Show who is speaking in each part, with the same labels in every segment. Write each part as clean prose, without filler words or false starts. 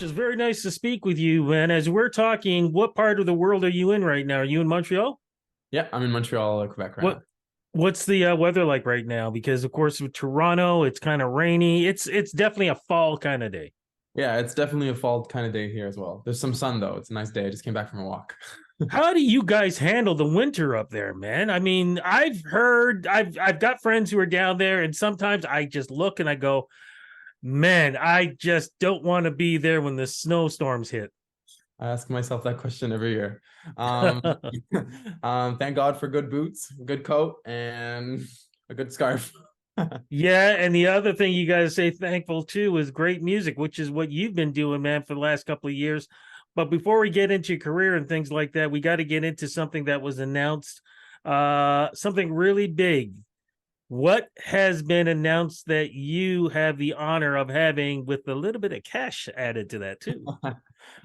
Speaker 1: Josh, it's very nice to speak with you. And as we're talking, what part of the world are you in right now? Are you in Montreal?
Speaker 2: Yeah, I'm in Montreal, Quebec right
Speaker 1: What
Speaker 2: now.
Speaker 1: What's the weather like right now? Because of course, with Toronto, it's kind of rainy. It's definitely a fall kind of day.
Speaker 2: Yeah, it's definitely a fall kind of day here as well. There's some sun though. It's a nice day. I just came back from a walk.
Speaker 1: How do you guys handle the winter up there, man? I mean, I've got friends who are down there, and sometimes I just look and I go, man, I just don't want to be there when the snowstorms hit.
Speaker 2: I ask myself that question every year. Um, thank God for good boots, good coat, and a good scarf.
Speaker 1: Yeah, and the other thing you got to say thankful to is great music, which is what you've been doing, man, for the last couple of years. But before we get into your career and things like that, we got to get into something that was announced, something really big. What has been announced that you have the honor of having with a little bit of cash added to that too?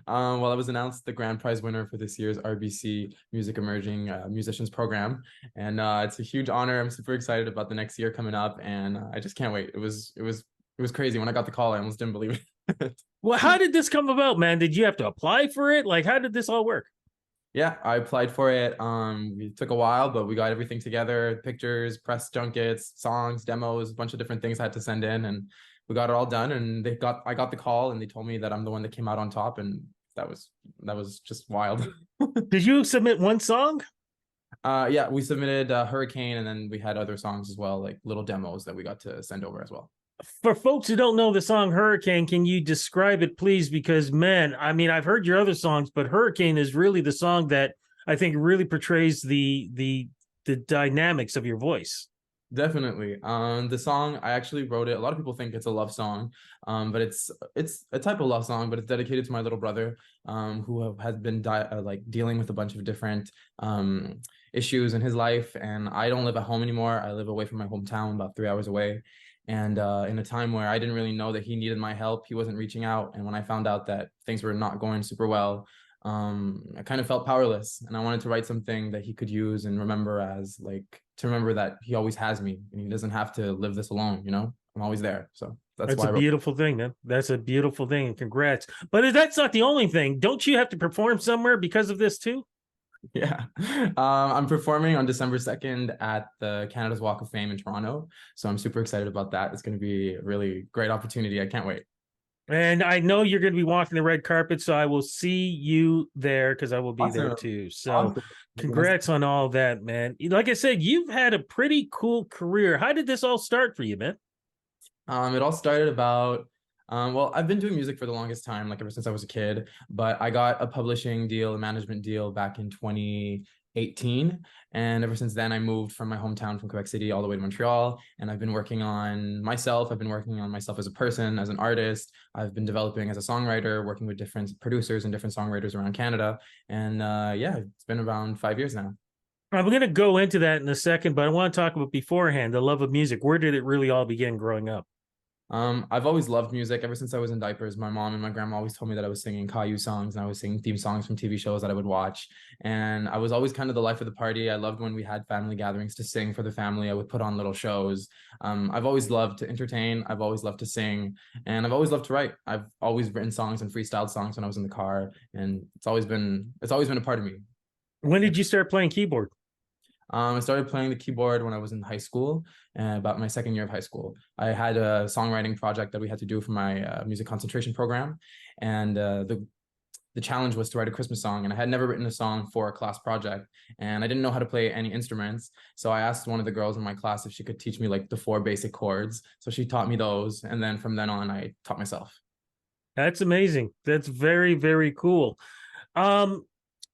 Speaker 2: Well, I was announced the grand prize winner for this year's RBC Music Emerging Musicians Program, and it's a huge honor. I'm super excited about the next year coming up, and I just can't wait. It was crazy when I got the call. I almost didn't believe it.
Speaker 1: Well, how did this come about, man? Did you have to apply for it? Like, how did this all work?
Speaker 2: Yeah, I applied for it. It took a while, but we got everything together, pictures, press junkets, songs, demos, a bunch of different things I had to send in, and we got it all done. And I got the call and they told me that I'm the one that came out on top, and that was that was just wild.
Speaker 1: Did you submit one song?
Speaker 2: Yeah, we submitted Hurricane, and then we had other songs as well, like little demos that we got to send over as well.
Speaker 1: For folks who don't know the song Hurricane, can you describe it, please? Because, man, I mean, I've heard your other songs, but Hurricane is really the song that I think really portrays the dynamics of your voice.
Speaker 2: Definitely. The song I actually wrote it. A lot of people think it's a love song, but it's a type of love song, but it's dedicated to my little brother, who has been like dealing with a bunch of different issues in his life. And I don't live at home anymore. I live away from my hometown, about 3 hours away. And in a time where I didn't really know that he needed my help, he wasn't reaching out. And when I found out that things were not going super well, I kind of felt powerless, and I wanted to write something that he could use and remember as like to remember that he always has me and he doesn't have to live this alone, I'm always there. So that's
Speaker 1: That's
Speaker 2: why
Speaker 1: a
Speaker 2: I wrote.
Speaker 1: beautiful thing, man. That's a beautiful thing, and congrats. But that's not the only thing. Don't you have to perform somewhere because of this too?
Speaker 2: Yeah. I'm performing on December 2nd at the Canada's Walk of Fame in Toronto. So I'm super excited about that. It's going to be a really great opportunity. I can't wait.
Speaker 1: And I know you're going to be walking the red carpet, so I will see you there because I will be there
Speaker 2: Awesome.
Speaker 1: too. So,
Speaker 2: Awesome.
Speaker 1: congrats on all that, man. Like I said, you've had a pretty cool career. How did this all start for you, man?
Speaker 2: It all started about, well, I've been doing music for the longest time, like ever since I was a kid, but I got a publishing deal, a management deal back in 2018. And ever since then, I moved from my hometown from Quebec City all the way to Montreal. And I've been working on myself. I've been working on myself as a person, as an artist. I've been developing as a songwriter, working with different producers and different songwriters around Canada. And yeah, it's been around 5 years now.
Speaker 1: I'm going to go into that in a second, but I want to talk about beforehand the love of music. Where did it really all begin growing up?
Speaker 2: I've always loved music ever since I was in diapers. My mom and my grandma always told me that I was singing Caillou songs and I was singing theme songs from TV shows that I would watch. And I was always kind of the life of the party. I loved when we had family gatherings to sing for the family. I would put on little shows. I've always loved to entertain. I've always loved to sing, and I've always loved to write. I've always written songs and freestyled songs when I was in the car, and it's always been a part of me.
Speaker 1: When did you start playing keyboard?
Speaker 2: I started playing the keyboard when I was in high school, about my second year of high school. I had a songwriting project that we had to do for my music concentration program, and the challenge was to write a Christmas song. And I had never written a song for a class project, and I didn't know how to play any instruments. So I asked one of the girls in my class if she could teach me like the four basic chords. So she taught me those, and then from then on, I taught myself.
Speaker 1: That's amazing. That's very, very cool. Um,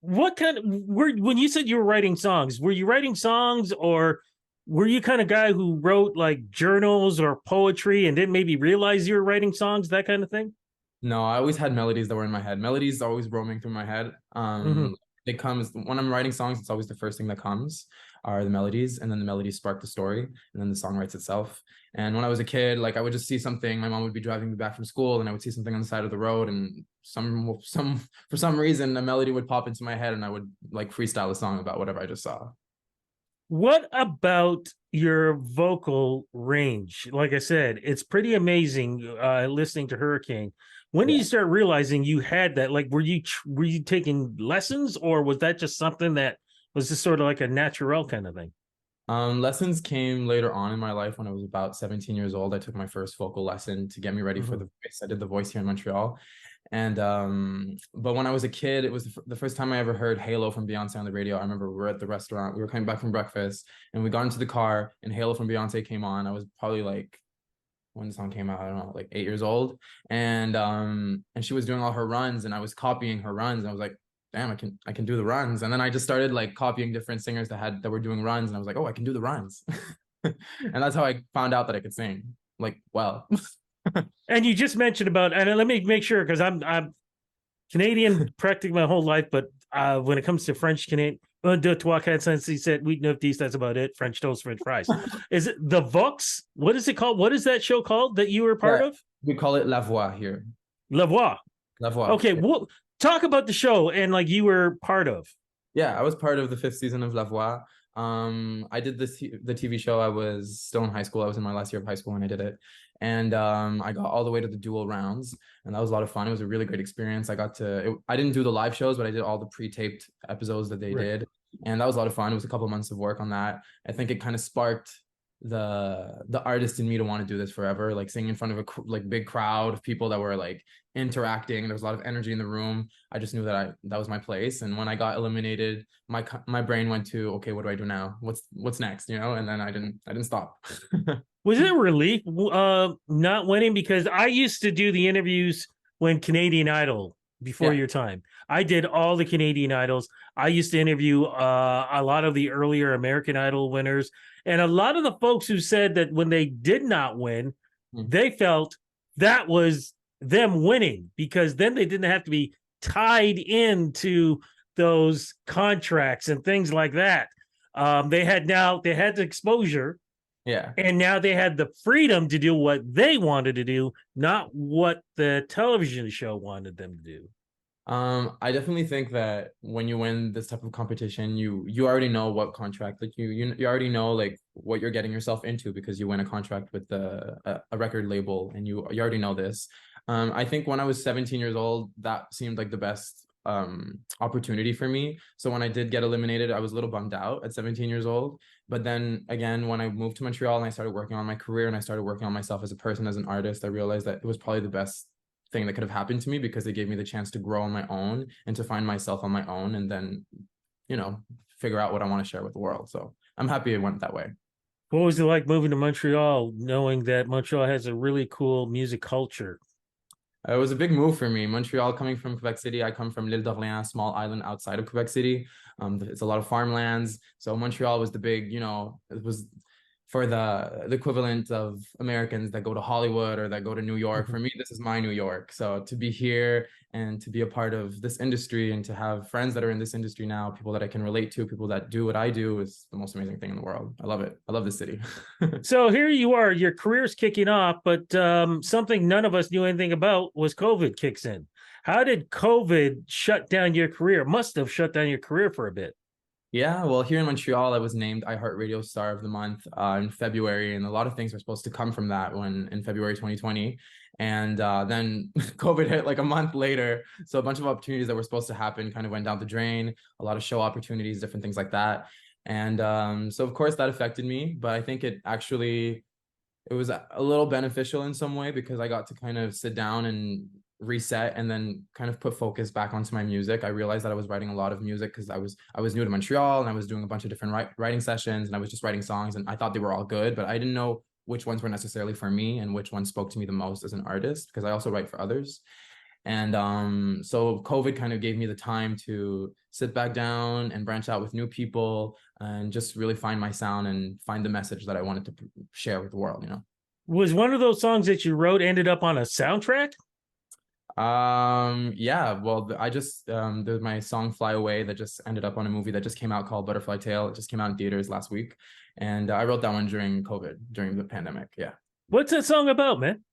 Speaker 1: what kind of when you said you were writing songs, were you writing songs or were you kind of guy who wrote like journals or poetry and didn't maybe realize you were writing songs, that kind of thing?
Speaker 2: No, I always had melodies that were in my head. Melodies always roaming through my head.
Speaker 1: Mm-hmm.
Speaker 2: It comes when I'm writing songs, it's always the first thing that comes are the melodies, and then the melodies spark the story, and then the song writes itself. And when I was a kid, like I would just see something, my mom would be driving me back from school, and I would see something on the side of the road, and some for some reason a melody would pop into my head, and I would like freestyle a song about whatever I just saw.
Speaker 1: What about your vocal range? Like I said, it's pretty amazing listening to Hurricane. When did
Speaker 2: Yeah.
Speaker 1: you start realizing you had that? Like, were you taking lessons, or was that just something that was just sort of like a natural kind of thing?
Speaker 2: Lessons came later on in my life when I was about 17 years old. I took my first vocal lesson to get me ready for
Speaker 1: Mhm.
Speaker 2: the voice. I did the voice here in Montreal. And but when I was a kid, it was the first time I ever heard Halo from Beyonce on the radio. I remember we were at the restaurant, we were coming back from breakfast, and we got into the car, and Halo from Beyonce came on. I was probably like, when the song came out, I don't know, like 8 years old. And she was doing all her runs, and I was copying her runs, and I was like, damn, I can do the runs. And then I just started like copying different singers that were doing runs, and I was like, oh, I can do the runs. And that's how I found out that I could sing like well.
Speaker 1: And you just mentioned about, and let me make sure because I'm Canadian practically my whole life, but when it comes to French Canadian, de trois quatre cinq six sept huit neuf dix, that's about it. French toast, French fries. Is it the Vox? What is it called? What is that show called that you were part
Speaker 2: Yeah,
Speaker 1: of?
Speaker 2: we call it La Voix here.
Speaker 1: La Voix.
Speaker 2: La Voix.
Speaker 1: Okay,
Speaker 2: Yeah.
Speaker 1: well, talk about the show and like you were part of.
Speaker 2: Yeah, I was part of the fifth season of La Voix. I did the TV show. I was still in high school. I was in my last year of high school when I did it, and I got all the way to the dual rounds, and that was a lot of fun. It was a really great experience. I didn't do the live shows, but I did all the pre-taped episodes that they
Speaker 1: Right.
Speaker 2: did, and that was a lot of fun. It was a couple of months of work on that. I think it kind of sparked the artist in me to want to do this forever, like singing in front of a like big crowd of people that were like interacting. There was a lot of energy in the room. I just knew that was my place. And when I got eliminated, my brain went to, okay, what do I do now? What's next? And then I didn't stop.
Speaker 1: Was it a relief not winning? Because I used to do the interviews when Canadian Idol before
Speaker 2: Yeah.
Speaker 1: your time. I did all the Canadian Idols. I used to interview a lot of the earlier American Idol winners. And a lot of the folks who said that when they did not win,
Speaker 2: Mm.
Speaker 1: they felt that was them winning because then they didn't have to be tied into those contracts and things like that. They had the exposure
Speaker 2: Yeah.
Speaker 1: and now they had the freedom to do what they wanted to do, not what the television show wanted them to do.
Speaker 2: I definitely think that when you win this type of competition, you already know what contract, like you already know like what you're getting yourself into because you win a contract with a record label, and you already know this. I think when I was 17 years old, that seemed like the best opportunity for me. So when I did get eliminated, I was a little bummed out at 17 years old. But then again, when I moved to Montreal and I started working on my career and I started working on myself as a person, as an artist, I realized that it was probably the best thing that could have happened to me because it gave me the chance to grow on my own and to find myself on my own, and then figure out what I want to share with the world. So I'm happy it went that way.
Speaker 1: What was it like moving to Montreal, knowing that Montreal has a really cool music culture?
Speaker 2: It was a big move for me. Montreal, coming from Quebec City, I come from l'Île d'Orléans, small island outside of Quebec City. It's a lot of farmlands. So Montreal was the big, it was for the equivalent of Americans that go to Hollywood or that go to New York. For me, this is my New York. So to be here and to be a part of this industry and to have friends that are in this industry now, people that I can relate to, people that do what I do, is the most amazing thing in the world. I love it. I love this city.
Speaker 1: So here you are, your career's kicking off, but something none of us knew anything about was COVID kicks in. How did COVID shut down your career? Must have shut down your career for a bit.
Speaker 2: Yeah, well, here in Montreal, I was named iHeartRadio Star of the Month in February, and a lot of things were supposed to come from that when in February 2020. And then COVID hit like a month later. So a bunch of opportunities that were supposed to happen kind of went down the drain, a lot of show opportunities, different things like that. And so of course that affected me, but I think it was a little beneficial in some way because I got to kind of sit down and reset and then kind of put focus back onto my music. I realized that I was writing a lot of music because I was new to Montreal and I was doing a bunch of different writing sessions, and I was just writing songs, and I thought they were all good, but I didn't know which ones were necessarily for me and which ones spoke to me the most as an artist because I also write for others. And so COVID kind of gave me the time to sit back down and branch out with new people and just really find my sound and find the message that I wanted to share with the world,
Speaker 1: Was one of those songs that you wrote ended up on a soundtrack?
Speaker 2: Yeah, well, I just there's my song Fly Away that just ended up on a movie that just came out called Butterfly Tale. It just came out in theaters last week, and I wrote that one during COVID, during the pandemic. Yeah.
Speaker 1: What's that song about, man?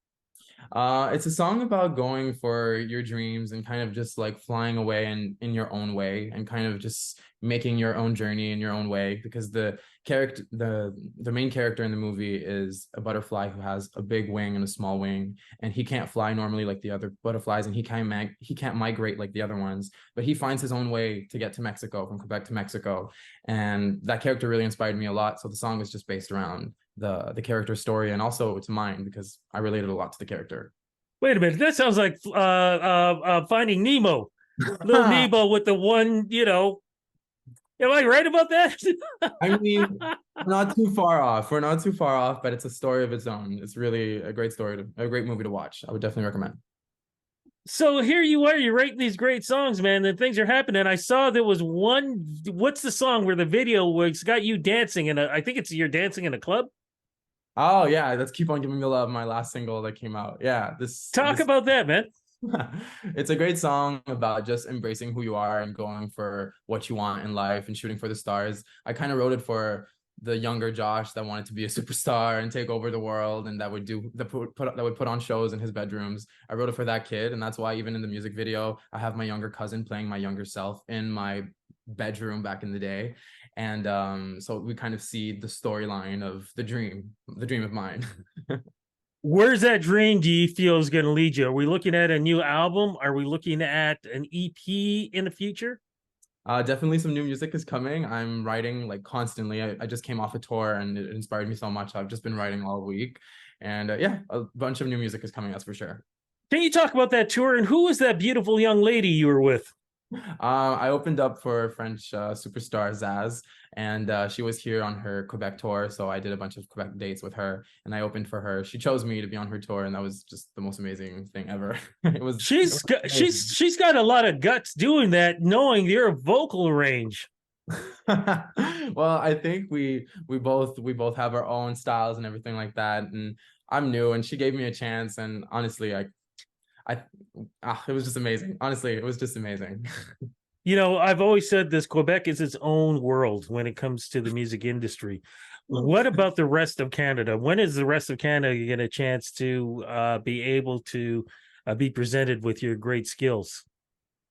Speaker 2: It's a song about going for your dreams and kind of just like flying away in your own way and kind of just making your own journey in your own way, because the main character in the movie is a butterfly who has a big wing and a small wing, and he can't fly normally like the other butterflies, and he can't migrate like the other ones, but he finds his own way to get to Mexico, from Quebec to Mexico. And that character really inspired me a lot, so the song is just based around the character's story, and also it's mine because I related a lot to the character.
Speaker 1: Wait a minute, that sounds like Finding Nemo. Little Nemo with the one, you know. Am I right about that?
Speaker 2: I mean, we're not too far off. We're not too far off, but it's a story of its own. It's really a great story, a great movie to watch. I would definitely recommend.
Speaker 1: So here you are, you're writing these great songs, man, and things are happening. I saw there was one, what's the song where the video was got you dancing in a, I think it's you're dancing in a club.
Speaker 2: Oh yeah, that's "Keep on Giving Me Love," my last single that came out. Yeah,
Speaker 1: Talk about that, man.
Speaker 2: it's a great song about just embracing who you are and going for what you want in life and shooting for the stars. I kind of wrote it for the younger Josh that wanted to be a superstar and take over the world, and that would put on shows in his bedrooms. I wrote it for that kid, and that's why even in the music video, I have my younger cousin playing my younger self in my bedroom back in the day. And so we kind of see the storyline of the dream of mine.
Speaker 1: Where's that dream do you feel is going to lead you? Are we looking at a new album? Are we looking at an EP in the future?
Speaker 2: Definitely some new music is coming. I'm writing like constantly. I just came off a tour and it inspired me so much. I've just been writing all week. And yeah, a bunch of new music is coming, that's for sure.
Speaker 1: Can you talk about that tour, and who was that beautiful young lady you were with?
Speaker 2: I opened up for French superstar Zaz, and she was here on her Quebec tour. So I did a bunch of Quebec dates with her, and I opened for her. She chose me to be on her tour, and that was just the most amazing thing ever.
Speaker 1: She's got a lot of guts doing that, knowing your vocal range.
Speaker 2: Well, I think we both have our own styles and everything like that, and I'm new, and she gave me a chance, and honestly, it was just amazing. Honestly, it was just amazing.
Speaker 1: You know, I've always said this, Quebec is its own world when it comes to the music industry. What about the rest of Canada? When is the rest of Canada get a chance to be able to be presented with your great skills?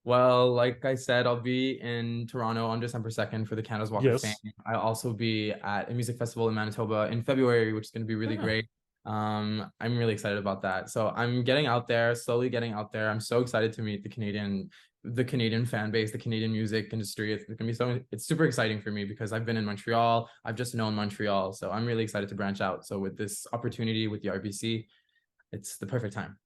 Speaker 2: Well, like I said, I'll be in Toronto on December 2nd for the Canada's Walk of Fame. I'll also be at a music festival in Manitoba in February, which is going to be really great. I'm really excited about that. So I'm getting out there, slowly getting out there. I'm so excited to meet the Canadian fan base, the Canadian music industry. It's super exciting for me because I've been in Montreal. I've just known Montreal. So I'm really excited to branch out. So with this opportunity with the RBC, it's the perfect time.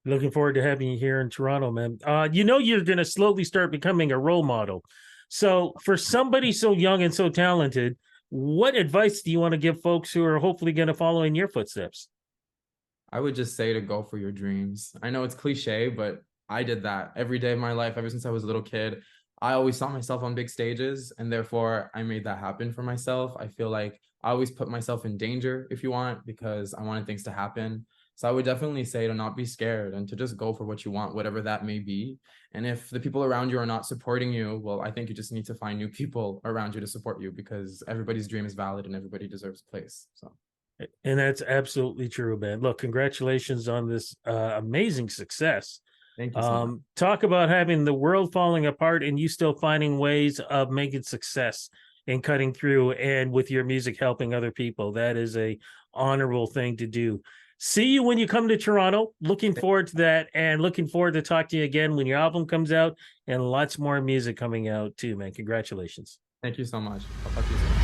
Speaker 1: Looking forward to having you here in Toronto, man. You know, you're going to slowly start becoming a role model. So for somebody so young and so talented, what advice do you want to give folks who are hopefully going to follow in your footsteps?
Speaker 2: I would just say to go for your dreams. I know it's cliche, but I did that every day of my life ever since I was a little kid. I always saw myself on big stages, and therefore I made that happen for myself. I feel like I always put myself in danger, if you want, because I wanted things to happen. So I would definitely say to not be scared and to just go for what you want, whatever that may be. And if the people around you are not supporting you, well, I think you just need to find new people around you to support you, because everybody's dream is valid and everybody deserves a place. So.
Speaker 1: And that's absolutely true, man. Look, congratulations on this amazing success.
Speaker 2: Thank you so much.
Speaker 1: Talk about having the world falling apart and you still finding ways of making success and cutting through, and with your music helping other people. That is a honorable thing to do. See you when you come to Toronto. Looking forward to that, and looking forward to talk to you again when your album comes out, and lots more music coming out too, man. Congratulations.
Speaker 2: Thank you so much. I'll talk to you soon.